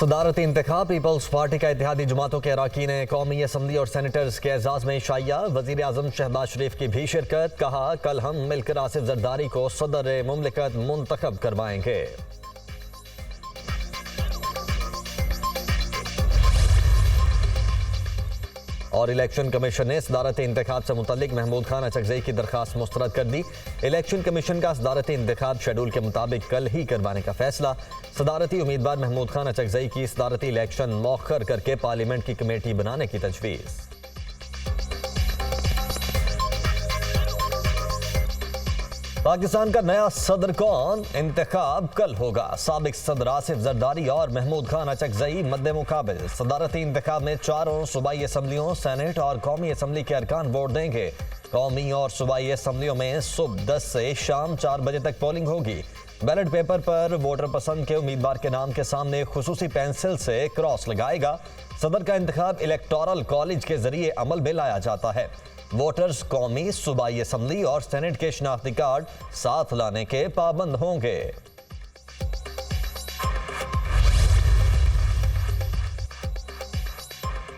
सदारती इंतखाब peoples party का इत्तेहादी जमातों के अरकान कौमी असम्बली और सेनेटर्स के एजाज में शाइया। वजीर आजम शहबाज शरीफ की भी शिरकत। कहा, कल हम मिलकर आसिफ जरदारी को सदर मुमलिकत मुंतखब करवाएंगे। और इलेक्शन कमीशन ने सदारती इंतखाब से मुतल्लिक महमूद खान अचकजई की दरखास्त मुस्तरद कर दी। इलेक्शन कमीशन का सदारती इंतखाब शेड्यूल के मुताबिक कल ही करवाने का फैसला। सदारती उम्मीदवार महमूद खान अचकजई की सदारती इलेक्शन मौखर करके पार्लियामेंट की कमेटी बनाने की तजवीज़। पाकिस्तान का नया सदर कौन? इंतखाब कल होगा। साबिक सदर आसिफ जरदारी और महमूद खान अचकजई मद्दे मुकाबिल। सदारती इंतखाब में चारों सूबाई असम्बलियों, सेनेट और कौमी असम्बली के अरकान वोट देंगे। कौमी और सूबाई असम्बलियों में सुबह 10 से शाम 4 बजे तक पोलिंग होगी। बैलेट पेपर पर वोटर पसंद के उम्मीदवार के नाम के सामने खुसूसी पेंसिल से क्रॉस लगाएगा। सदर का इंतखाब इलेक्टोरल कॉलेज के जरिए अमल में लाया जाता है। वोटर्स कौमी, सूबाई असम्बली और सेनेट के शनाख्ती कार्ड साथ लाने के पाबंद होंगे।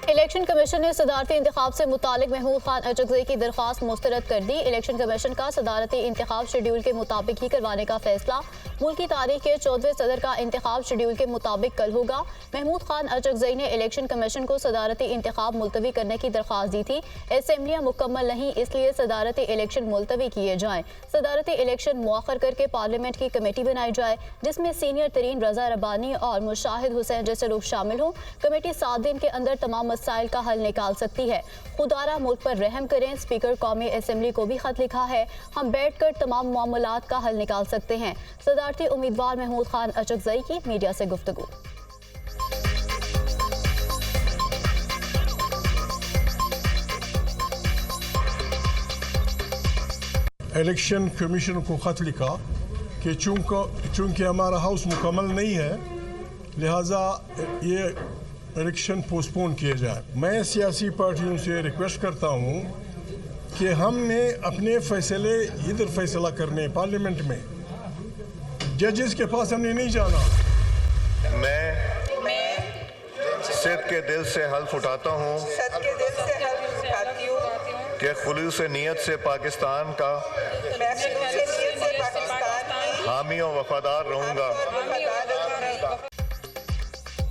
इलेक्शन कमीशन ने सदारती इंतखाब से मुतालिक महमूद खान अचकजई की दरखास्त मुस्तरद कर दी। इलेक्शन कमीशन का सदारती इंतखाब शेड्यूल के मुताबिक ही करवाने का फैसला। मुल्क की तारीख के 14वें सदर का इंतखाब शेड्यूल के मुताबिक कल होगा। महमूद खान अचकजई ने इलेक्शन कमीशन को सदारती इंतखाब मुलतवी करने की दरखास्त दी थी। असम्बलियाँ मुकम्मल नहीं, इसलिए सदारती इलेक्शन मुलतवी किए जाएँ। सदारती इलेक्शन मौखर करके पार्लियामेंट की कमेटी बनाई जाए, जिसमें सीनियर तरीन रजा रब्बानी और मुशाहिद हुसैन जैसे लोग शामिल हों। कमेटी 7 दिन के अंदर तमाम मसाइल का हल निकाल सकती है। खुदारा मुल्क पर रहम करें। स्पीकर कौमी असम्बली को भी खत लिखा है। हम बैठकर तमाम मामलात का हल निकाल सकते हैं। सदारती उम्मीदवार महमूद खान अचकजई की मीडिया से गुफ्तगू। इलेक्शन कमीशन को खत लिखा कि चूंकि हमारा हाउस मुकम्मल नहीं है, लिहाजा ये इलेक्शन पोस्टपोन किए जाए। मैं सियासी पार्टियों से रिक्वेस्ट करता हूं कि हमने अपने फैसले इधर फैसला करने पार्लियामेंट में, जजेस के पास हमने नहीं जाना। मैं सिद्ध के दिल से हल्फ उठाता हूँ कि खुलूस नीयत से पाकिस्तान का हामी और वफादार रहूँगा।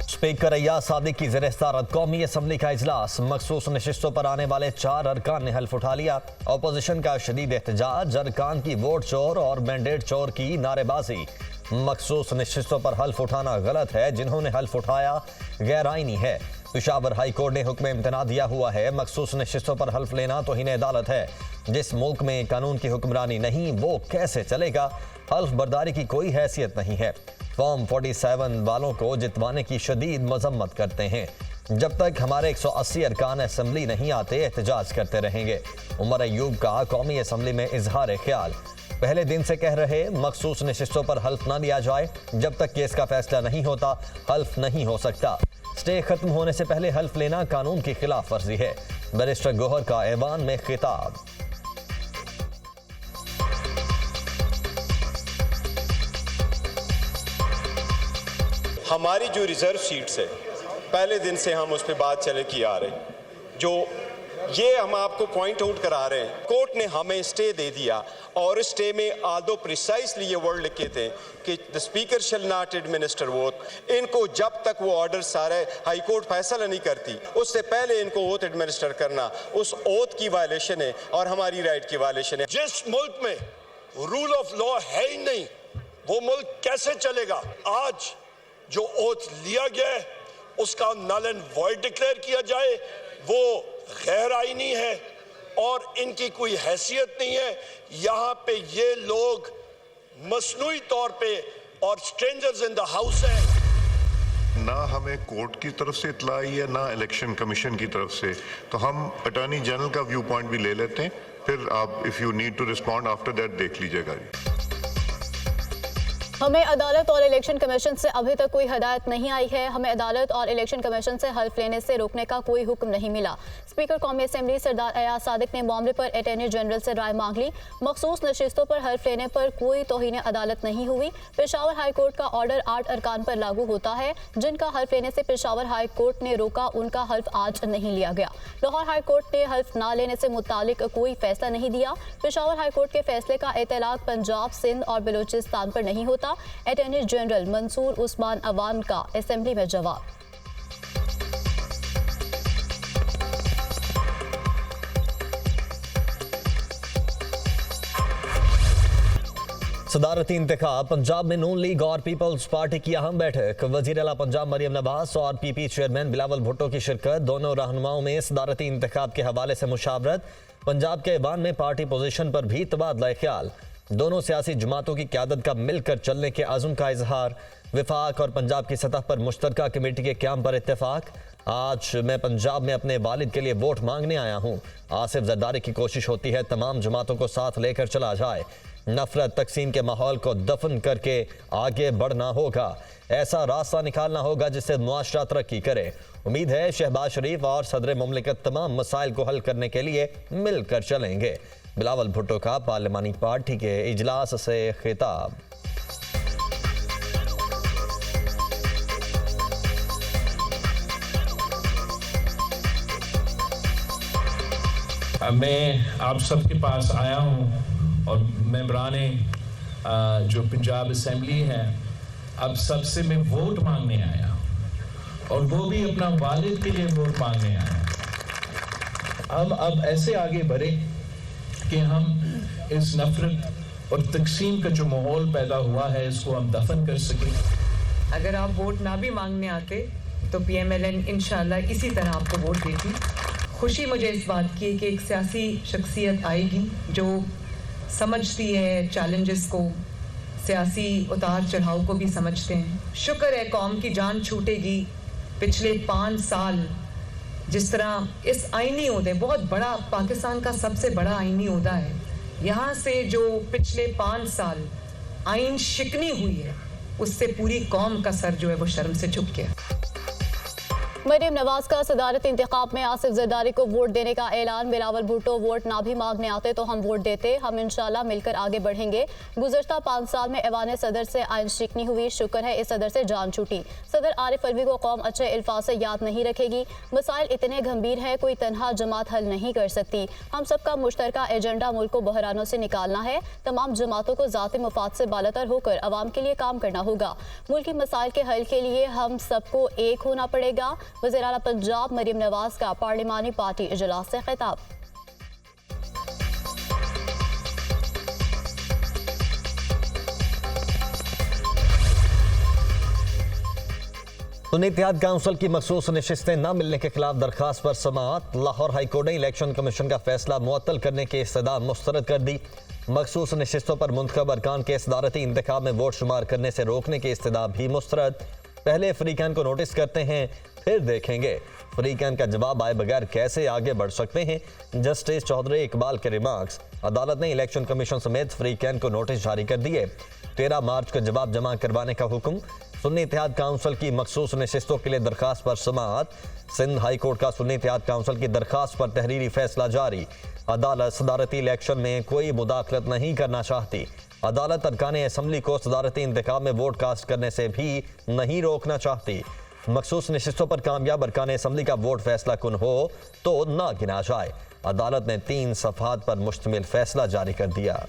स्पीकर अय्याज सादिक की ज़ेर सदारत कौमी असम्बली का इजलास। मखसूस नशिस्तों पर आने वाले 4 अरकान ने हल्फ उठा लिया। अपोजिशन का शदीद एहतजाज, अरकान की वोट चोर और मैंडेट चोर की नारेबाजी। मखसूस नशिस्तों पर हल्फ उठाना गलत है, जिन्होंने हल्फ उठाया गैर आईनी है। पेशावर हाई कोर्ट ने हुक्म इम्तना दिया हुआ है। मखसूस नशिस्तों पर हल्फ लेना तौहीन अदालत है। जिस मुल्क में कानून की हुक्मरानी नहीं, वो कैसे चलेगा? हल्फ बर्दारी की कोई हैसियत नहीं है। फॉर्म 47 वालों को जितवाने की शदीद मजम्मत करते हैं। जब तक हमारे 180 अरकान असम्बली नहीं आते, एहतजाज करते रहेंगे। उमर अयूब का कौमी असम्बली में इजहार ख्याल। पहले दिन से कह रहे, मखसूस नशिस्तों पर हल्फ न लिया जाए। जब तक केस का फैसला नहीं होता, हल्फ नहीं हो सकता। स्टे खत्म होने से पहले हल्फ लेना कानून की खिलाफ वर्जी है। बैरिस्टर गोहर का ऐवान में खिताब। हमारी जो रिजर्व सीट्स है, पहले दिन से हम उस पर बात चले की आ रहे, जो ये हम आपको पॉइंट आउट करा रहे हैं। कोर्ट ने हमें स्टे दे दिया और स्टे में आदो प्रिसाइसली ये वर्ड लिखे थे कि the speaker shall not administer vote. इनको जब तक वो ऑर्डर सारे हाई कोर्ट फैसला नहीं करती, उससे पहले इनको ओथ एडमिनिस्टर करना उस ओथ की वायलेशन है और हमारी राइट की वायलेशन है। जिस मुल्क में रूल ऑफ लॉ है ही नहीं, वो मुल्क कैसे चलेगा? आज जो ओथ लिया गया है उसका नल एंड वॉइड डिक्लेयर किया जाए, वो गैर आईनी है और इनकी कोई हैसियत नहीं है। यहाँ पे ये लोग मसनूई तौर पे और स्ट्रेंजर्स इन द हाउस है। ना हमें कोर्ट की तरफ से इतला आई है, ना इलेक्शन कमीशन की तरफ से। तो हम अटॉर्नी जनरल का व्यू पॉइंट भी ले लेते हैं, फिर आप if you need to respond after that देख लीजिएगा। हमें अदालत और इलेक्शन कमीशन से अभी तक कोई हदायत नहीं आई है। हमें अदालत और इलेक्शन कमीशन से हल्फ लेने से रोकने का कोई हुक्म नहीं मिला। स्पीकर कौमी असम्बली सरदार अयाज सादिक ने मामले पर अटॉर्नी जनरल से राय मांग ली। मखसूस नशिस्तों पर हल्फ लेने पर कोई तौहीन अदालत नहीं हुई। पेशावर हाई कोर्ट का ऑर्डर 8 अरकान पर लागू होता है। जिनका हल्फ लेने से पेशावर हाई कोर्ट ने रोका, उनका हल्फ आज नहीं लिया गया। लाहौर हाई कोर्ट ने हल्फ ना लेने से मुतालिक कोई फैसला नहीं दिया। पेशावर हाई कोर्ट के फैसले का इतलाक पंजाब, सिंध और बलूचिस्तान पर नहीं होता। अटॉर्नी जनरल मंसूर उस्मान अवान का असेंबली में जवाब। सदारती इंतखाब पंजाब में नून लीग और पीपल्स पार्टी की अहम बैठक। वजीर आला पंजाब मरियम नवाज और पीपी चेयरमैन बिलावल भुट्टो की शिरकत। दोनों रहनुमाओं में सदारती इंतखाब के हवाले से मुशावरत। पंजाब के ऐवान में पार्टी पोजीशन पर भी तबादला ख्याल। दोनों सियासी जमातों की क़यादत का मिलकर चलने के अज़्म का इजहार। विफाक और पंजाब की सतह पर मुश्तरका कमेटी के क़याम पर इत्तेफाक। आज मैं पंजाब में अपने वालिद के लिए वोट मांगने आया हूँ। आसिफ जरदारी की कोशिश होती है तमाम जमातों को साथ लेकर चला जाए। नफरत तकसीम के माहौल को दफन करके आगे बढ़ना होगा। ऐसा रास्ता निकालना होगा जिससे मुआशरा तरक्की करे। उम्मीद है शहबाज शरीफ और सदर मुमलिकत तमाम मसाइल को हल करने के लिए मिलकर चलेंगे। बिलावल भुट्टो का पार्लिमानी पार्टी के इजलास से खिताब। मैं आप सबके पास आया हूँ और मेंबराने जो पंजाब असेंबली है, अब सबसे मैं वोट मांगने आया और वो भी अपना वालिद के लिए वोट मांगने आया। हम अब ऐसे आगे बढ़े कि हम इस नफरत और तकसीम का जो माहौल पैदा हुआ है इसको हम दफन कर सकें। अगर आप वोट ना भी मांगने आते तो PMLN इंशाल्लाह इसी तरह आपको वोट देती। खुशी मुझे इस बात की है कि एक सियासी शख्सियत आएगी जो समझती है चैलेंजेस को, सियासी उतार चढ़ाव को भी समझते हैं। शुक्र है कौम की जान छूटेगी। पिछले 5 साल जिस तरह इस आईनी ओहदे, बहुत बड़ा, पाकिस्तान का सबसे बड़ा आईनी ओहदा है, यहाँ से जो पिछले 5 साल आइन शिकनी हुई है उससे पूरी कौम का सर जो है वो शर्म से झुक गया। मरियम नवाज का सदारती इंतखाब में आसिफ जरदारी को वोट देने का ऐलान। बिलावल भुट्टो वोट ना भी मांगने आते तो हम वोट देते। हम इंशाल्लाह मिलकर आगे बढ़ेंगे। गुज़श्ता 5 साल में ऐवान सदर से आइन शिकनी हुई। शुक्र है इस सदर से जान छूटी। सदर आरिफ अलवी को कौम अच्छे अल्फाज से याद नहीं रखेगी। मसाइल इतने गंभीर हैं कोई तनहा जमात हल नहीं कर सकती। हम सबका मुश्तरका एजेंडा मुल्क को बहरानों से निकालना है। तमाम जमातों को ज़ाती मफाद से बालातर होकर अवाम के लिए काम करना होगा। मुल्की मसाइल के हल के लिए हम सबको एक होना पड़ेगा। वज़ीर आला पंजाब मरियम नवाज का पार्लिमानी पार्टी इजलास से खिताब। सुन्नी इत्तेहाद काउंसिल की मखसूस नशिस्तें न मिलने के खिलाफ दरखास्त पर समाअत। लाहौर हाई कोर्ट ने इलेक्शन कमीशन का फैसला मुअत्तल करने की इस्तदा मुस्तरद कर दी। मखसूस नशिस्तों पर मुंतखब अरकान के सदारती इंतखाब में वोट शुमार करने से रोकने की इस्तदा भी मुस्तरद। पहले फरीकान को नोटिस करते हैं फिर देखेंगे। फरीकान का जवाब आए बगैर कैसे आगे बढ़ सकते हैं। जस्टिस चौधरी इकबाल के रिमार्क्स। अदालत ने इलेक्शन कमीशन समेत फरीकान को नोटिस जारी कर दिए। 13 मार्च को जवाब जमा करवाने का हुक्म। सुन्नी इत्तेहाद काउंसिल की मखसूस नशिस्तों के लिए दरखास्त पर समाअत। सिंध हाई कोर्ट का सुन्नी इत्तेहाद काउंसिल की दरखास्त पर तहरीरी फैसला जारी। अदालत सदारती इलेक्शन में कोई मुदाखलत नहीं करना चाहती। अदालत अरकान असम्बली को सदारती इंतखाब में वोट कास्ट करने से भी नहीं रोकना चाहती। मखसूस नशिस्तों पर कामयाब अरकान असम्बली का वोट फैसला कुन हो तो ना गिना जाए। अदालत ने 3 सफ़हात पर मुश्तमिल फैसला जारी कर दिया।